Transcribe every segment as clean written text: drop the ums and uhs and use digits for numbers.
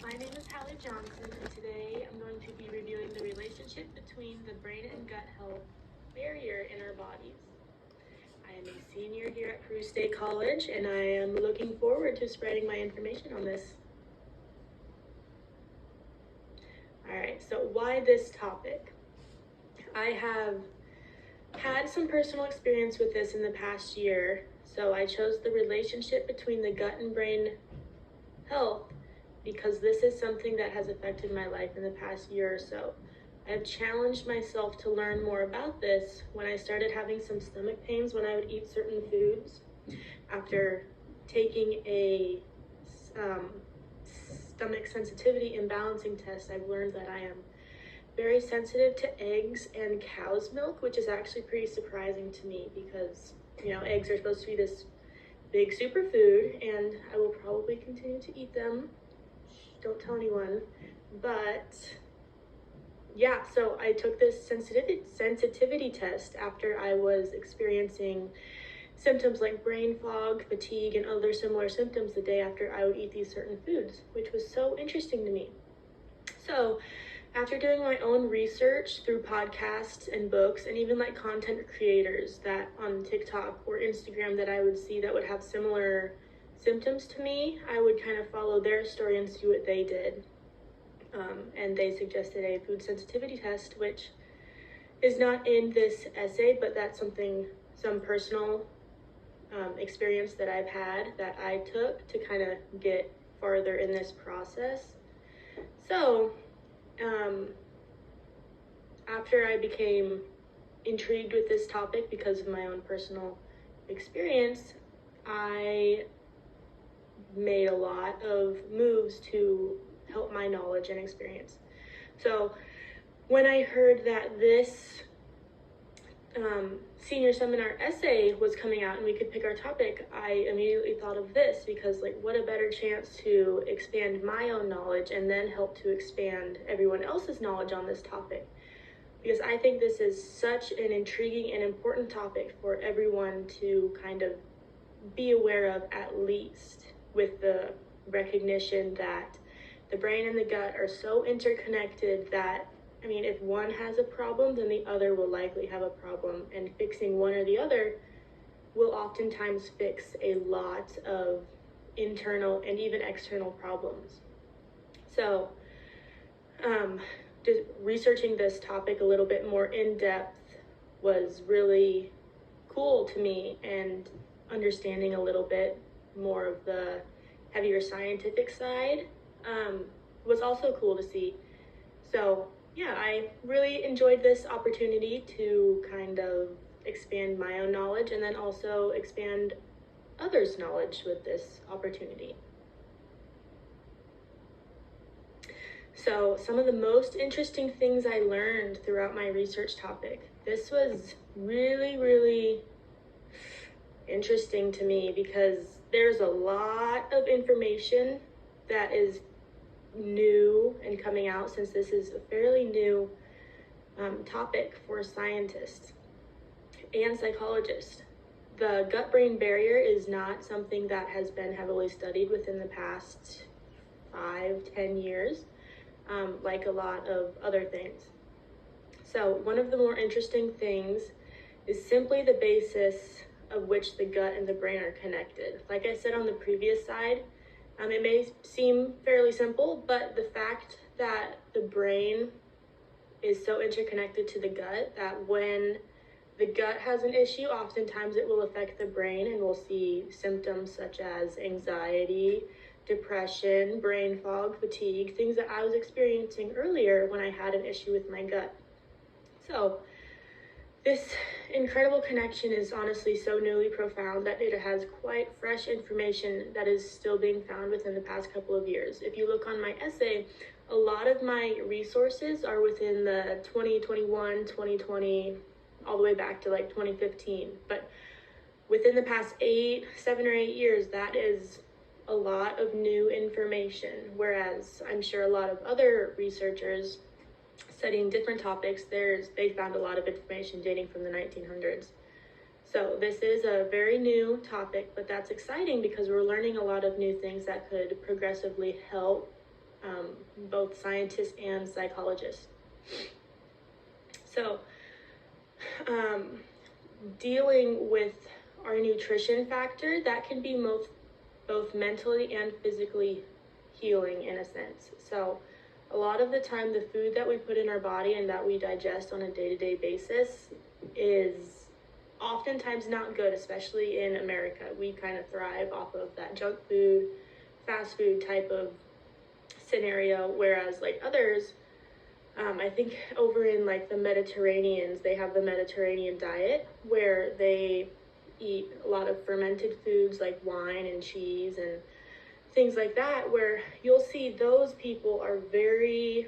My name is Hallie Johnson, and today I'm going to be reviewing the relationship between the brain and gut health barrier in our bodies. I am a senior here at Peru State College, and I am looking forward to spreading my information on this. Alright, so why this topic? I have had some personal experience with this in the past year, so I chose the relationship between the gut and brain health because this is something that has affected my life in the past year or so. I have challenged myself to learn more about this when I started having some stomach pains when I would eat certain foods. After taking a stomach sensitivity and balancing test, I've learned that I am very sensitive to eggs and cow's milk, which is actually pretty surprising to me because, eggs are supposed to be this big superfood, and I will probably continue to eat them. Don't tell anyone. But yeah, so I took this sensitivity test after I was experiencing symptoms like brain fog, fatigue, and other similar symptoms the day after I would eat these certain foods, which was so interesting to me. So after doing my own research through podcasts and books, and even like content creators that on TikTok or Instagram that I would see that would have similar symptoms to me, I would kind of follow their story and see what they did. And they suggested a food sensitivity test, which is not in this essay, but that's some personal experience that I've had that I took to kind of get farther in this process. So, after I became intrigued with this topic because of my own personal experience, I made a lot of moves to help my knowledge and experience. So when I heard that this senior seminar essay was coming out and we could pick our topic, I immediately thought of this because, like, what a better chance to expand my own knowledge and then help to expand everyone else's knowledge on this topic. Because I think this is such an intriguing and important topic for everyone to kind of be aware of, at least with the recognition that the brain and the gut are so interconnected that, if one has a problem, then the other will likely have a problem, and fixing one or the other will oftentimes fix a lot of internal and even external problems. So, just researching this topic a little bit more in depth was really cool to me, and understanding a little bit more of the heavier scientific side was also cool to see. So yeah, I really enjoyed this opportunity to kind of expand my own knowledge and then also expand others' knowledge with this opportunity. So some of the most interesting things I learned throughout my research topic. This was really, really interesting to me because there's a lot of information that is new and coming out, since this is a fairly new topic for scientists and psychologists. The gut-brain barrier is not something that has been heavily studied within the past 5-10 years, like a lot of other things. So one of the more interesting things is simply the basis of which the gut and the brain are connected. Like I said on the previous slide, it may seem fairly simple, but the fact that the brain is so interconnected to the gut that when the gut has an issue, oftentimes it will affect the brain, and we'll see symptoms such as anxiety, depression, brain fog, fatigue, things that I was experiencing earlier when I had an issue with my gut. So this incredible connection is honestly so newly profound that it has quite fresh information that is still being found within the past couple of years. If you look on my essay, a lot of my resources are within the 2021, 2020, all the way back to like 2015. But within the past 7 or 8 years, that is a lot of new information. Whereas I'm sure a lot of other researchers studying different topics, they found a lot of information dating from the 1900s. So this is a very new topic, but that's exciting because we're learning a lot of new things that could progressively help both scientists and psychologists. So, dealing with our nutrition factor, that can be both mentally and physically healing in a sense. So a lot of the time, the food that we put in our body and that we digest on a day-to-day basis is oftentimes not good, especially in America. We kind of thrive off of that junk food, fast food type of scenario, whereas like others, I think over in like the Mediterraneans, they have the Mediterranean diet where they eat a lot of fermented foods like wine and cheese and things like that, where you'll see those people are very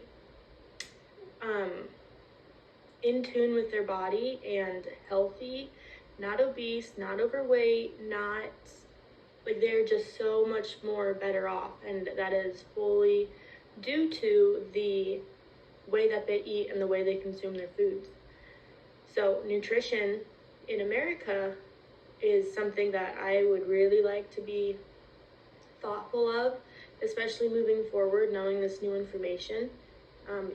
in tune with their body and healthy, not obese, not overweight, not like, they're just so much more better off, and that is fully due to the way that they eat and the way they consume their foods. So nutrition in America is something that I would really like to be thoughtful of, especially moving forward, knowing this new information.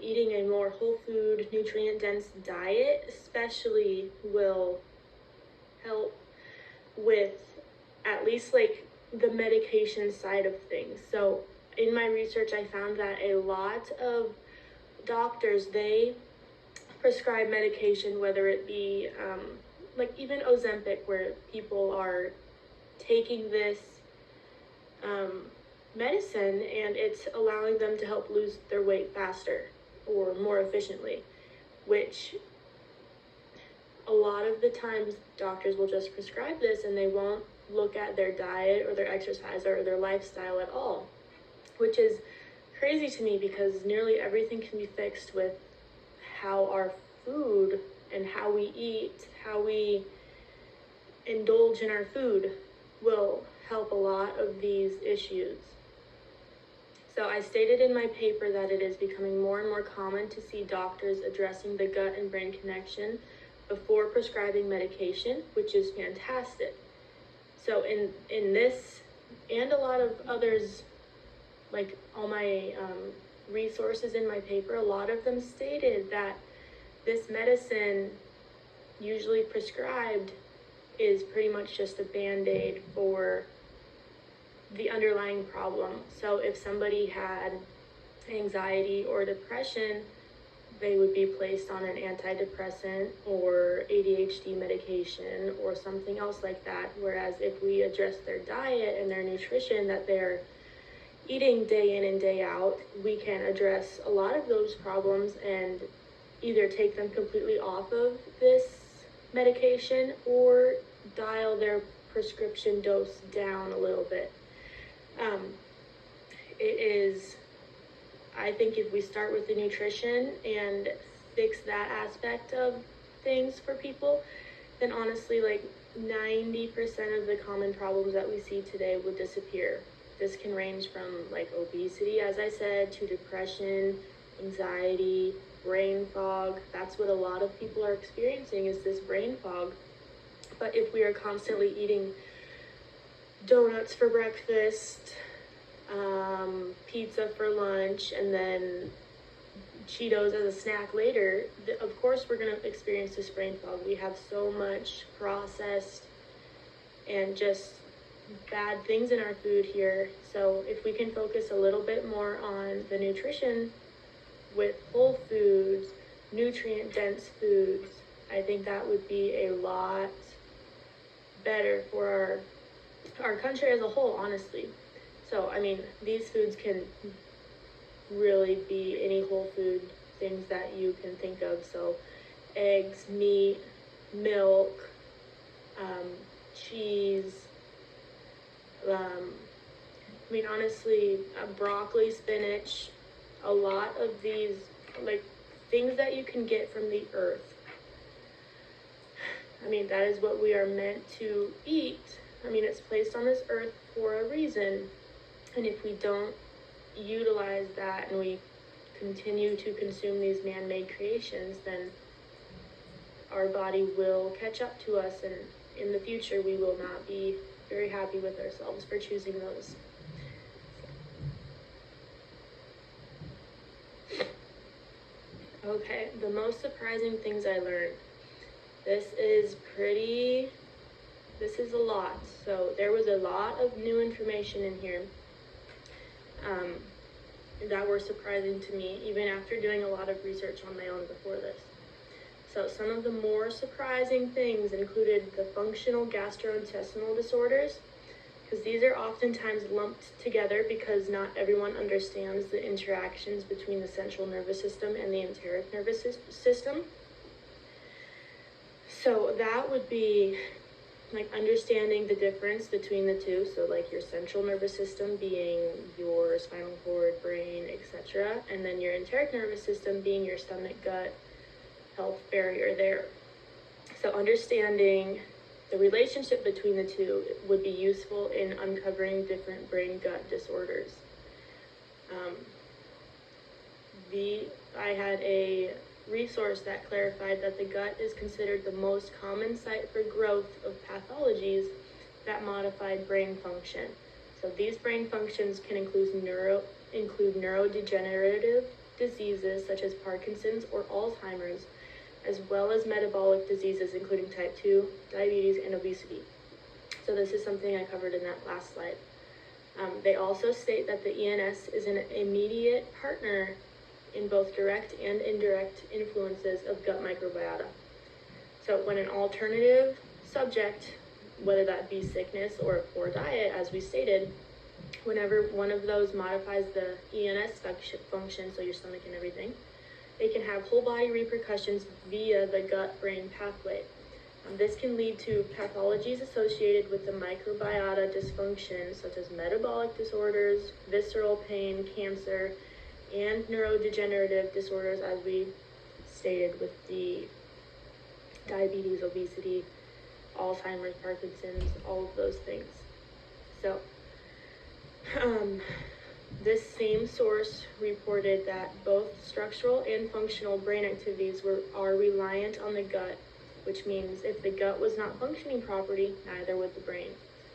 Eating a more whole food, nutrient dense diet especially will help with at least like the medication side of things. So in my research, I found that a lot of doctors, they prescribe medication, whether it be like even Ozempic, where people are taking this medicine and it's allowing them to help lose their weight faster or more efficiently, which a lot of the times doctors will just prescribe this and they won't look at their diet or their exercise or their lifestyle at all, which is crazy to me because nearly everything can be fixed with how our food and how we eat, how we indulge in our food will help a lot of these issues. So I stated in my paper that it is becoming more and more common to see doctors addressing the gut and brain connection before prescribing medication, which is fantastic. So in this and a lot of others, like all my resources in my paper, a lot of them stated that this medicine usually prescribed is pretty much just a band-aid for the underlying problem. So if somebody had anxiety or depression, they would be placed on an antidepressant or ADHD medication or something else like that. Whereas if we address their diet and their nutrition that they're eating day in and day out, we can address a lot of those problems and either take them completely off of this medication or dial their prescription dose down a little bit. It is, I think if we start with the nutrition and fix that aspect of things for people, then honestly, like 90% of the common problems that we see today would disappear. This can range from like obesity, as I said, to depression, anxiety, brain fog. That's what a lot of people are experiencing, is this brain fog. But if we are constantly eating donuts for breakfast, pizza for lunch, and then Cheetos as a snack later, of course we're going to experience this brain fog. We have so much processed and just bad things in our food here. So if we can focus a little bit more on the nutrition with whole foods, nutrient dense foods, I think that would be a lot better for our country as a whole, honestly. So, I mean, these foods can really be any whole food things that you can think of. So, eggs, meat, milk, cheese. I mean, honestly, broccoli, spinach, a lot of these, like, things that you can get from the earth. I mean, that is what we are meant to eat. I mean, it's placed on this earth for a reason. And if we don't utilize that and we continue to consume these man-made creations, then our body will catch up to us, and in the future we will not be very happy with ourselves for choosing those. Okay, the most surprising things I learned. This is a lot. So there was a lot of new information in here um, that were surprising to me, even after doing a lot of research on my own before this. So some of the more surprising things included the functional gastrointestinal disorders, because these are oftentimes lumped together because not everyone understands the interactions between the central nervous system and the enteric nervous system. So that would be like understanding the difference between the two. So like your central nervous system being your spinal cord, brain, etc., and then your enteric nervous system being your stomach, gut, health barrier there. So understanding the relationship between the two would be useful in uncovering different brain-gut disorders. I had a resource that clarified that the gut is considered the most common site for growth of pathologies that modified brain function. So these brain functions can include neurodegenerative diseases such as Parkinson's or Alzheimer's, as well as metabolic diseases including type 2, diabetes, and obesity. So this is something I covered in that last slide. They also state that the ENS is an immediate partner in both direct and indirect influences of gut microbiota. So when an alternative subject, whether that be sickness or a poor diet, as we stated, whenever one of those modifies the ENS function, so your stomach and everything, it can have whole body repercussions via the gut-brain pathway. This can lead to pathologies associated with the microbiota dysfunction, such as metabolic disorders, visceral pain, cancer, and neurodegenerative disorders, as we stated with the diabetes, obesity, Alzheimer's, Parkinson's, all of those things. So, this same source reported that both structural and functional brain activities are reliant on the gut, which means if the gut was not functioning properly, neither would the brain.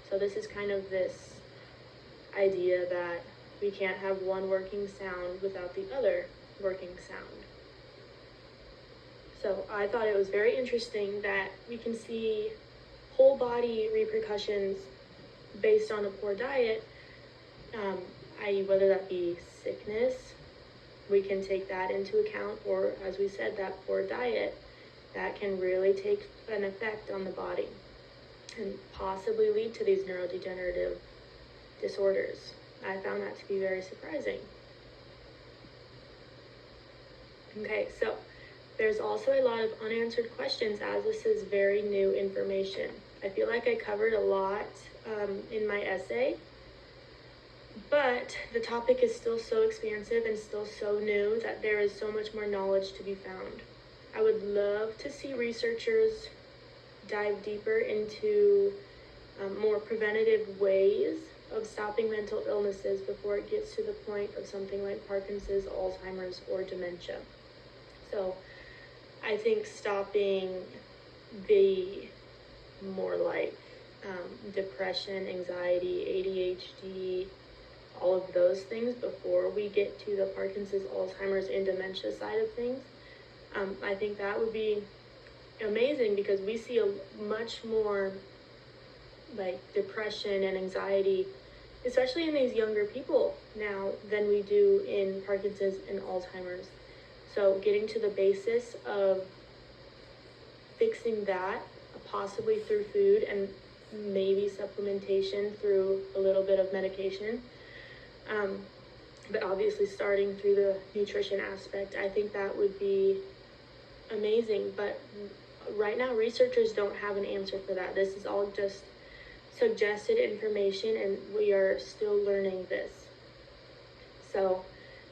So this is kind of this idea that we can't have one working sound without the other working sound. So I thought it was very interesting that we can see whole body repercussions based on a poor diet, i.e. whether that be sickness, we can take that into account, or as we said, that poor diet, that can really take an effect on the body and possibly lead to these neurodegenerative disorders. I found that to be very surprising. Okay, so there's also a lot of unanswered questions as this is very new information. I feel like I covered a lot in my essay, but the topic is still so expansive and still so new that there is so much more knowledge to be found. I would love to see researchers dive deeper into more preventative ways of stopping mental illnesses before it gets to the point of something like Parkinson's, Alzheimer's, or dementia. So I think stopping the more like depression, anxiety, ADHD, all of those things before we get to the Parkinson's, Alzheimer's, and dementia side of things, I think that would be amazing because we see a much more like depression and anxiety, especially in these younger people now, than we do in Parkinson's and Alzheimer's. So getting to the basis of fixing that, possibly through food and maybe supplementation through a little bit of medication, but obviously starting through the nutrition aspect, I think that would be amazing. But right now researchers don't have an answer for that. This is all just suggested information and we are still learning this. So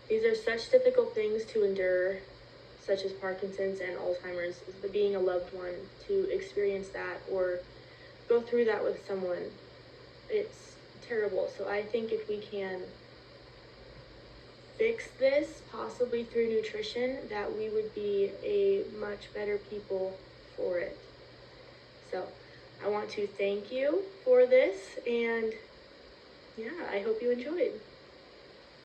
these are such difficult things to endure, such as Parkinson's and Alzheimer's, being a loved one, to experience that or go through that with someone. It's terrible. So I think if we can fix this, possibly through nutrition, that we would be a much better people for it. So I want to thank you for this, and yeah, I hope you enjoyed.